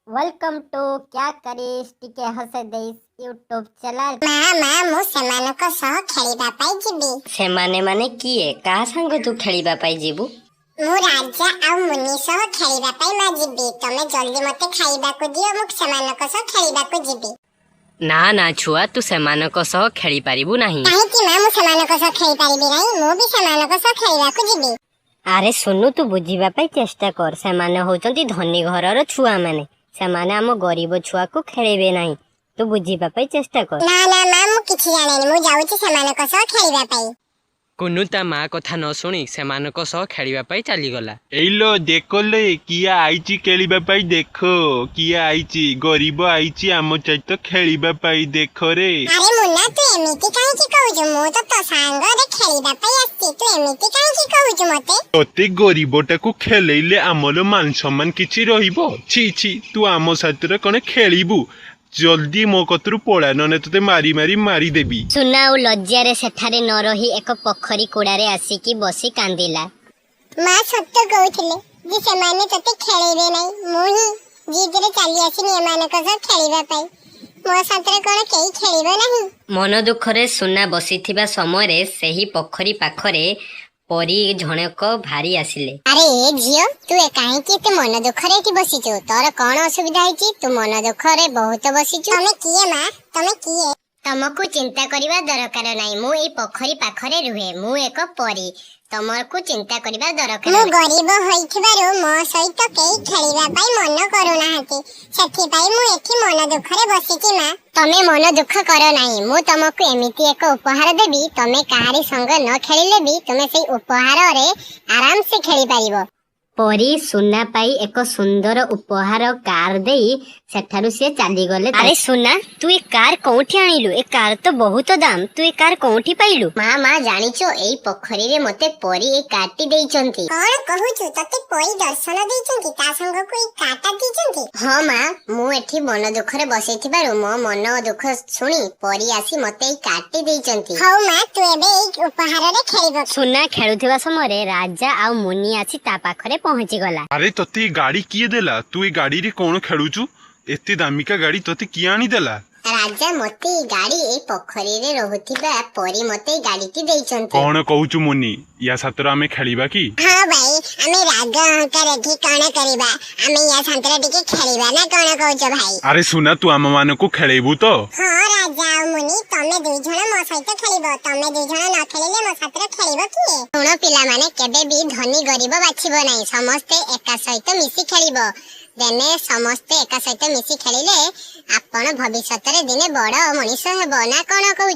Welcome to क्या करिस टिके हसे देस यूट्यूब चैनल। ମା ମୁଁ ସେମାନଙ୍କ ସହ ଖେଳିବା ପାଇଁ ଯିବି। ସେମାନେ ମାନେ କିଏ? କାହା ସାଙ୍ଗ ତୁ ଖେଳିବା ପାଇଁ ଯିବୁ? ମୁଁ ରାଜା ଆଉ ମୁନି ସହ ଖେଳିବା ପାଇଁ ମା ଯିବି। ତମେ ଜଲ୍ଦି ମତେ ଖାଇବାକୁ ଦିଅ, ମୁଁ ସେମାନଙ୍କ ସହ ଖେଳିବାକୁ ଯିବି। ନା ନା ଛୁଆ, ତୁ ସେମାନଙ୍କ ସହ ଖେଳି ପାରିବୁ ନାହିଁ। କାହିଁକି ମା? ମୁଁ ସେମାନଙ୍କ ସହ ଖେଳି ପାରିବି ନାହିଁ? ମୁଁ ବି ସେମାନଙ୍କ ସହ ଖେଳିବାକୁ ଯିବି। ଆରେ ସୁନୁ, ତୁ ବୁଝିବା ପାଇଁ ଚେଷ୍ଟା କର। ସେମାନେ ହଉଛନ୍ତି ଧନୀ ଘରର ଛୁଆମାନେ। ସେମାନେ ଆମ ଗରିବ ଛୁଆକୁ ଖେଳିବେ ନାହିଁ। ତୁ ବୁଝିବା ପାଇଁ ଚେଷ୍ଟା କର। ନା ନା ମା, ମୁଁ କିଛି ଜାଣିନି। ମୁଁ ଯାଉଛି ସେମାନଙ୍କ ସହ ଖେଳିବା ପାଇଁ। କୁନୁ ତା ମା କଥା ନ ଶୁଣି ସେମାନଙ୍କ ସହ ଖେଳିବା ପାଇଁ ଚାଲିଗଲା। ଏଇଲୋ ଦେଖଲେ କିଏ ଆଇଛି ଖେଳିବା ପାଇଁ। ଦେଖ କିଏ ଆଇଛି, ଗରିବ ଆଇଛି ଆମ ସହିତ ଖେଳିବା ପାଇଁ। ଦେଖରେ। ଆରେ ମୁନା, ତୁ ଏମିତି କାହିଁକି କହୁଛୁ? ମୁଁ ତ ତୋ ସାଙ୍ଗରେ ଖେଳିବା ପାଇଁ ଆସିଛି। ତୁ ଏମିତି କାହିଁକି କହୁଛୁ ମତେ? ତତେ ଗରିବଟାକୁ ଖେଳେଇଲେ ଆମର ମାନ ସମ୍ମାନ କିଛି ରହିବ? ଛି ଛି, ତୁ ଆମ ସାଥିରେ କଣ ଖେଳିବୁ? ଜଲ୍ଦି ମୋ କତରୁ ପଳା, ନହେଲେ ତତେ ମାରି ମାରି ମାରିଦେବି। ସୁନା ଆଉ ଲଜ୍ଜାରେ ସେଠାରେ ନ ରହି ଏକ ପୋଖରୀ କୁଡ଼ାରେ ଆସିକି ବସି କାନ୍ଦିଲା। ମା ସତ କହୁଥିଲେ ଯେ ସେମାନେ ତତେ ଖେଳେଇବେ ନାହିଁ। ମୁଁ ହିଁ ଜିଦରେ ଚାଲି ଆସିନି ଏମାନଙ୍କ ସହ ଖେଳିବା ପାଇଁ। ମୋ ସାଥିରେ କଣ କେହି ଖେଳିବ ନାହିଁ? ମନ ଦୁଃଖରେ ସୁନା ବସିଥିବା ସମୟରେ ସେହି ପୋଖରୀ ପାଖରେ ପରୀ ଜଣକ ଭାରି ଆସିଲେ। ଆରେ ଏ ଝିଅ, ତୁ କାହିଁକି ଏତେ ମନ ଦୁଃଖରେ ଏଠି ବସିଛୁ? ତୋର କଣ ଅସୁବିଧା ହେଇଛି? ତୁ ମନ ଦୁଃଖରେ ବହୁତ ବସିଛୁ। ତମେ କିଏ ମା? ତମେ କିଏ? ତମକୁ ଚିନ୍ତା କରିବା ଦରକାର ନାହିଁ। ମୁଁ ଏଇ ପୋଖରୀ ପାଖରେ ରୁହେ। ମୁଁ ଏକ ପରୀ। ତମକୁ ଚିନ୍ତା କରିବା ଦରକାର ନାହିଁ। ମୁଁ ଗରିବ ହୋଇଥିବାରୁ ମୋ ସହିତ କେହି ଖେଳିବା ପାଇଁ ମନ କରୁନାହାନ୍ତି। ସେଥିପାଇଁ ମୁଁ ଏଠି ମନ ଦୁଃଖରେ ବସିଛି ମା। ତମେ ମନ ଦୁଃଖ କର ନାହିଁ। ମୁଁ ତମକୁ ଏମିତି ଏକ ଉପହାର ଦେବି, ତମେ କାହାରି ସଙ୍ଗ ନ ଖେଳିଲେ ବି ତୁମେ ସେଇ ଉପହାରରେ ଆରାମସେ ଖେଳିପାରିବ। ପରୀ ସୁନା ପାଇଁ ଏକ ସୁନ୍ଦର ଉପହାର କାର ଦେଇ ସେଠାରୁ ସେ ଚାଲିଗଲେ। ଆରେ ସୁନା, ତୁ ଏ କାର କୋଉଠି ଆଣିଲୁ? ଏ କାର ତ ବହୁତ ଦାମ। ତୁ ଏ କାର କୋଉଠି ପାଇଲୁ? ମା ଜାଣିଛ, ଏଇ ପୋଖରୀରେ ମତେ ପରୀ ଏଇ କାର୍ଟି ଦେଇଛନ୍ତି। କଣ କହୁଛୁ? ତତେ ପରୀ ଦର୍ଶନ ଦେଇଛନ୍ତି? ତା ସାଙ୍ଗକୁ ଏଇ କାର୍ଟା ଦେଇଛନ୍ତି? ହଁ ମା, ମୁଁ ଏଠି ମନ ଦୁଃଖରେ ବସିଥିବାରୁ ମୋ ମନ ଦୁଃଖ ଶୁଣି ପରୀ ଆସି ମତେ ଏଇ କାର୍ଟି ଦେଇଛନ୍ତି। ହଉ ମା, ତୁ ଏବେ ଏଇ ଉପହାରରେ ଖେଳିବ। ସୁନା ଖେଳୁଥିବା ସମୟରେ ରାଜା ଆଉ ମୁନି ଆସି ତା ପାଖରେ ପହଞ୍ଚିଗଲା। ଆରେ ତତେ ଏ ଗାଡି କିଏ ଦେଲା? ତୁ ଏ ଗାଡିରେ କଣ ଖେଳୁଛୁ? ଏତେ ଦାମିକା ଗାଡି ତତେ କିଏ ଆଣିଦେଲା? ରାଜା, ମତେ ଏଇ ଗାଡି ଏଇ ପୋଖରୀରେ ରହୁଥିବା ପରୀ ମତେ ଏଇ ଗାଡିଟି ଦେଇଛନ୍ତି। କଣ କହୁଛୁ ମୁନି? ୟା ସାଥିରେ ଆମେ ଖେଳିବା କି? ହଁ ଭାଇ, ଆମେ ରାଗ ଅହଙ୍କାର ଏଠି କଣ କରିବା? ଆମେ ୟା ସାଥିରେ ଟିକେ ଖେଳିବା ନା କଣ କହୁଛ ଭାଇ? ଆରେ ସୁନା, ତୁ ଆମ ମାନଙ୍କୁ ଖେଳେଇବୁ ତ? ହଁ ରାଜା ଆଉ ମୁନି, ତମେ ଦୁଇ ଜଣ ମୋ ସହିତ ଖେଳିବ। ତମେ ଦୁଇ ଜଣ ନ ଖେଳିଲେ ମୋ ସାଥିରେ ଖେଳିବ କିଏ? ଶୁଣ ପିଲାମାନେ, କେବେ ବି ଧନୀ ଗରିବ ବାଛିବ ନାହିଁ। ସମସ୍ତେ ଏକା ସହିତ ମିଶି ଖେଳିବ। ଦେନେ ସମସ୍ତେ ଏକା ସହିତ ମିଶି ଖେଳିଲେ ଆପଣ ଭବିଷ୍ୟତରେ ଦିନେ ବଡ ମଣିଷ ହେବ। ନା କଣ କହୁଛ?